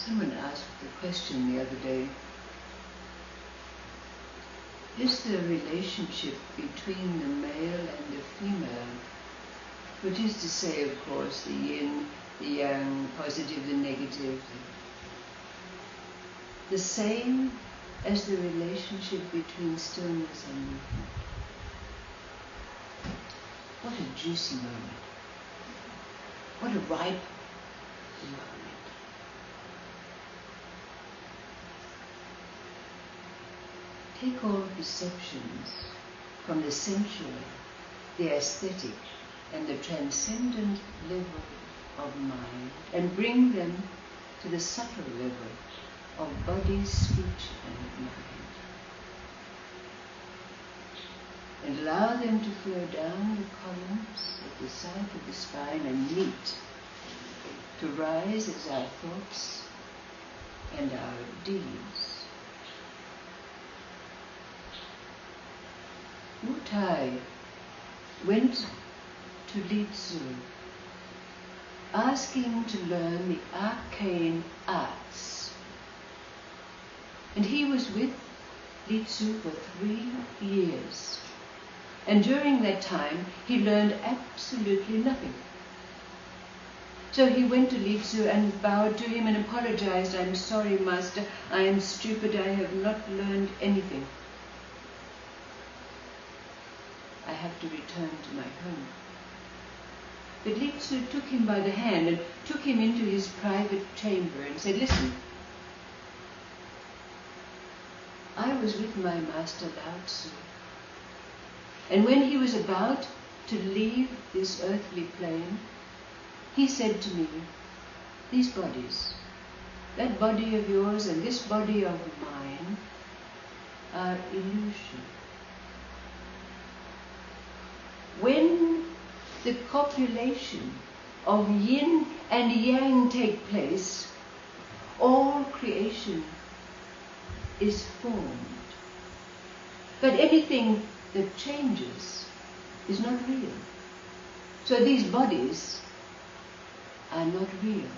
Someone asked the question the other day, is the relationship between the male and the female, which is to say, of course, the yin, the yang, positive, the negative, the same as the relationship between stillness and movement? What a juicy moment. What a ripe moment. Take all perceptions from the sensual, the aesthetic, and the transcendent level of mind and bring them to the subtle level of body, speech, and mind. And allow them to flow down the columns at the side of the spine and meet, to rise as our thoughts and our deeds. Wu Tai went to Li Tzu, asking to learn the arcane arts. And he was with Li Tzu for 3 years. And during that time, he learned absolutely nothing. So he went to Li Tzu and bowed to him and apologized. "I'm sorry, Master, I am stupid, I have not learned anything. I have to return to my home." But Li Tzu took him by the hand and took him into his private chamber and said, "Listen, I was with my master Lao Tze, and when he was about to leave this earthly plane, he said to me, these bodies, that body of yours and this body of mine, are illusion. When the copulation of yin and yang take place, all creation is formed. But anything that changes is not real. So these bodies are not real.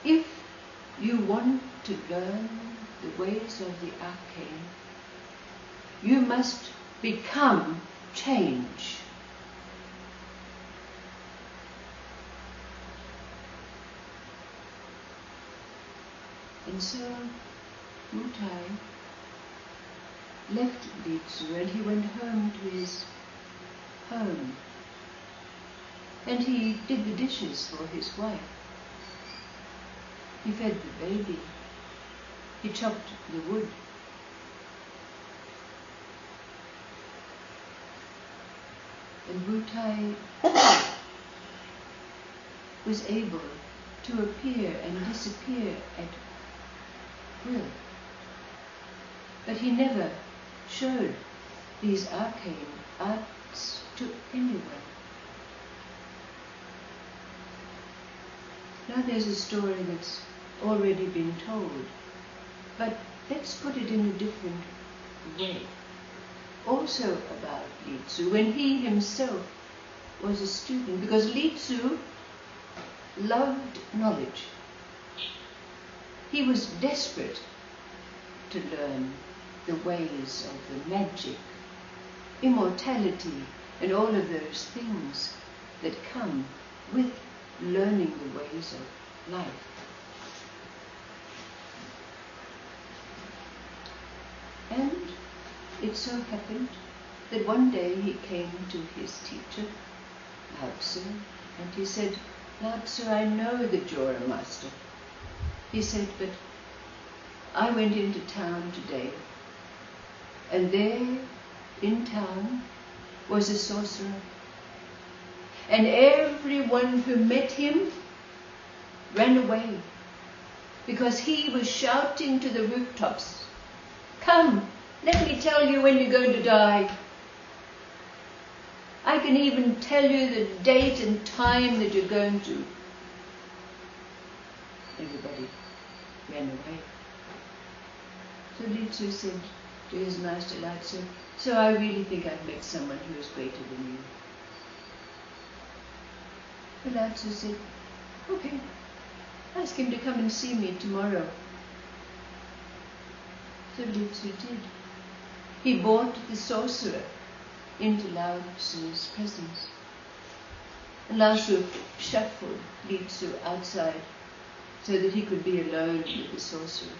If you want to learn the ways of the arcane, you must become change. And so Wu Tai left Li Tzu and he went home to his home. And he did the dishes for his wife. He fed the baby. He chopped the wood. And Wu Tai was able to appear and disappear at will. But he never showed these arcane arts to anyone. Now there's a story that's already been told, but let's put it in a different way. Also about Li Tzu, when he himself was a student, because Li Tzu loved knowledge. He was desperate to learn the ways of the magic, immortality, and all of those things that come with learning the ways of life. And it so happened that one day he came to his teacher, Lao Tze, and he said, "Lao Tze, I know that you're a master." He said, "But I went into town today, and there in town was a sorcerer, and everyone who met him ran away because he was shouting to the rooftops, 'Come, let me tell you when you're going to die. I can even tell you the date and time that you're going to.'" Everybody ran away. So Li Tzu said to his master Lao Tze, "So I really think I've met someone who is greater than you." But Lao Tzu said, Okay, ask him to come and see me tomorrow. So Li Tzu did. He brought the sorcerer into Lao Tzu's presence. And Lao Tzu shuffled Li Tzu outside so that he could be alone with the sorcerer.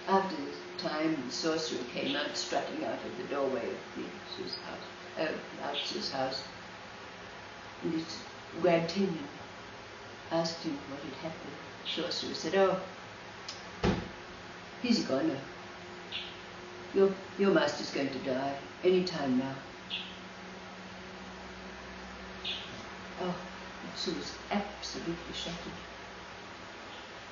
After the time, the sorcerer came out, strutting out of the doorway of Lao Tzu's house. And he grabbed him and asked him what had happened. The sorcerer said, "Oh, he's a goner. Your master's going to die any time now." Oh, Tzu was absolutely shattered.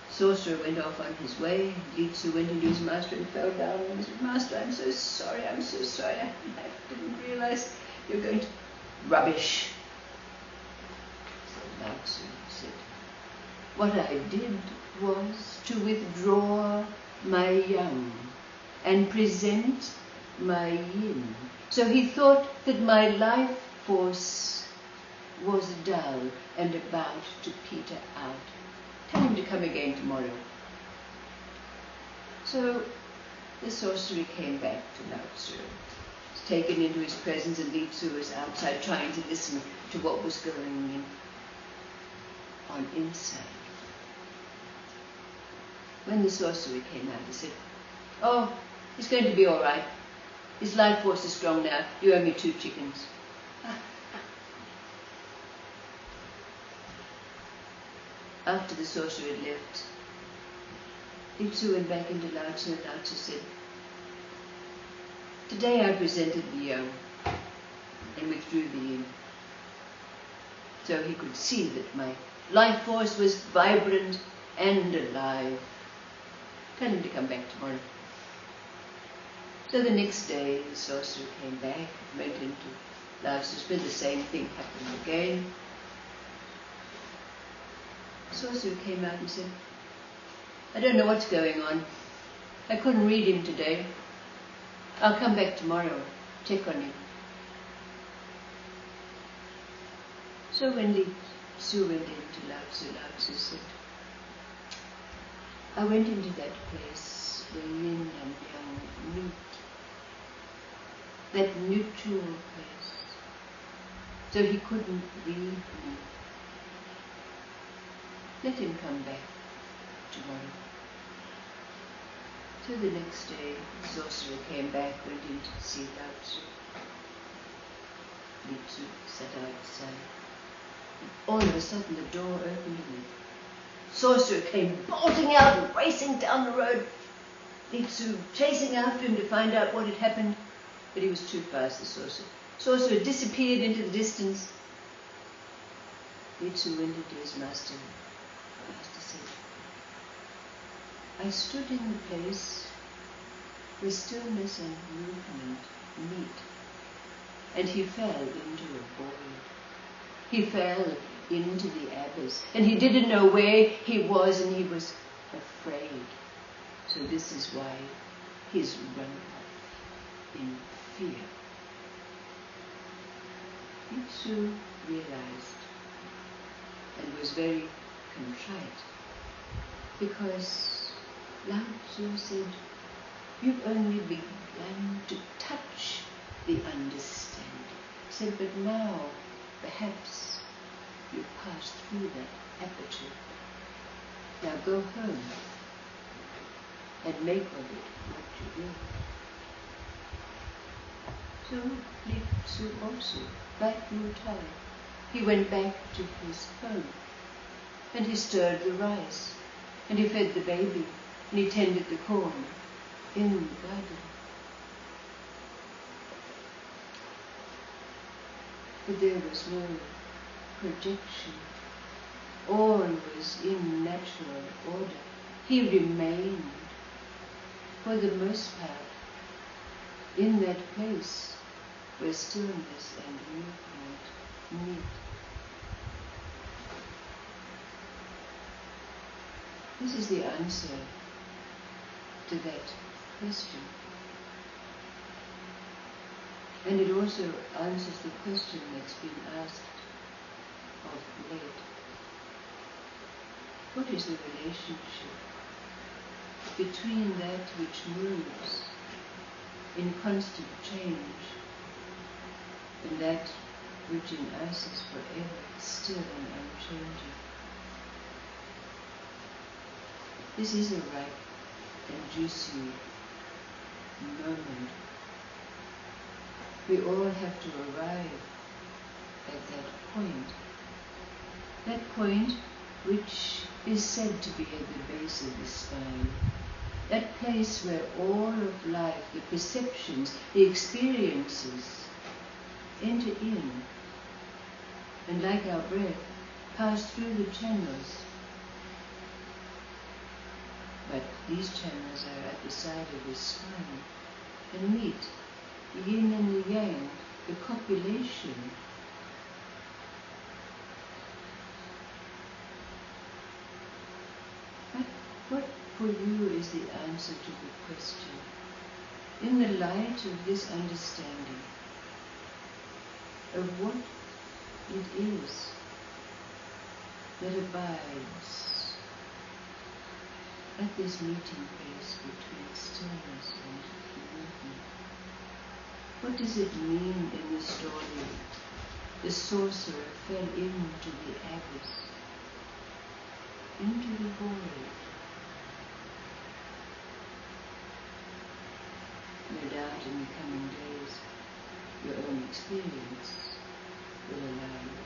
Sorcerer went off on his way. Li Tzu went into his master and fell down and said, "Master, I'm so sorry. I didn't realize you're going to..." "Rubbish." So Lao Tzu said, "What I did was to withdraw my yang and present my yin." So he thought that my life force was dull and about to peter out. Tell him to come again tomorrow. So the sorcerer came back to Lao Tzu. He was taken into his presence, and Li Tzu was outside trying to listen to what was going on inside. When the sorcerer came out, he said, "Oh, he's going to be all right. His life force is strong now. You owe me 2 chickens." After the sorcerer had left, Li Tzu went back into Lao Tzu, and Lao Tzu said, "Today I presented the yang and withdrew the yin. So he could see that my life force was vibrant and alive. Tell him to come back tomorrow." So the next day, the sorcerer came back, went into Lao Tzu's bed. The same thing happened again. The sorcerer came out and said, "I don't know what's going on. I couldn't read him today. I'll come back tomorrow, check on him." So when Li Tzu went into Lao Tzu said, "I went into that place where yin and yang meet, that mutual place, so he couldn't read me. Let him come back tomorrow." So the next day, the sorcerer came back, went in to see Lao Tzu. Li Tzu sat outside. And all of a sudden, the door opened and the sorcerer came bolting out and racing down the road. Li Tzu chasing after him to find out what had happened, but he was too fast, the sorcerer. Sorcerer disappeared into the distance. Li Tzu went into his master. The master said, "I stood in the place where stillness and movement meet." And he fell into a void. He fell into the abyss. And he didn't know where he was, and he was afraid. So this is why he's run off in fear. Li Tzu realized and was very contrite, because Lao Tzu said, "You've only begun to touch the understanding." He said, "But now, perhaps, you've passed through that aperture. Now go home and make of it what you will." So Li Tzu also, like Wu Tai, he went back to his home, and he stirred the rice, and he fed the baby, and he tended the corn in the garden. But there was no projection. All was in natural order. He remained, for the most part, in that place where stillness and movement meet. This is the answer to that question. And it also answers the question that's been asked of late. What is the relationship between that which moves in constant change and that which in us is forever still and unchanging? This is a ripe and juicy moment. We all have to arrive at that point which is said to be at the base of the spine, that place where all of life, the perceptions, the experiences enter in and, like our breath, pass through the channels. But these channels are at the side of the spine and meet the yin and the yang, the copulation. But what for you is the answer to the question? In the light of this understanding of what it is that abides at this meeting place between stillness and movement. What does it mean in the story? The sorcerer fell into the abyss, into the void. No doubt in the coming days, your own experience will allow you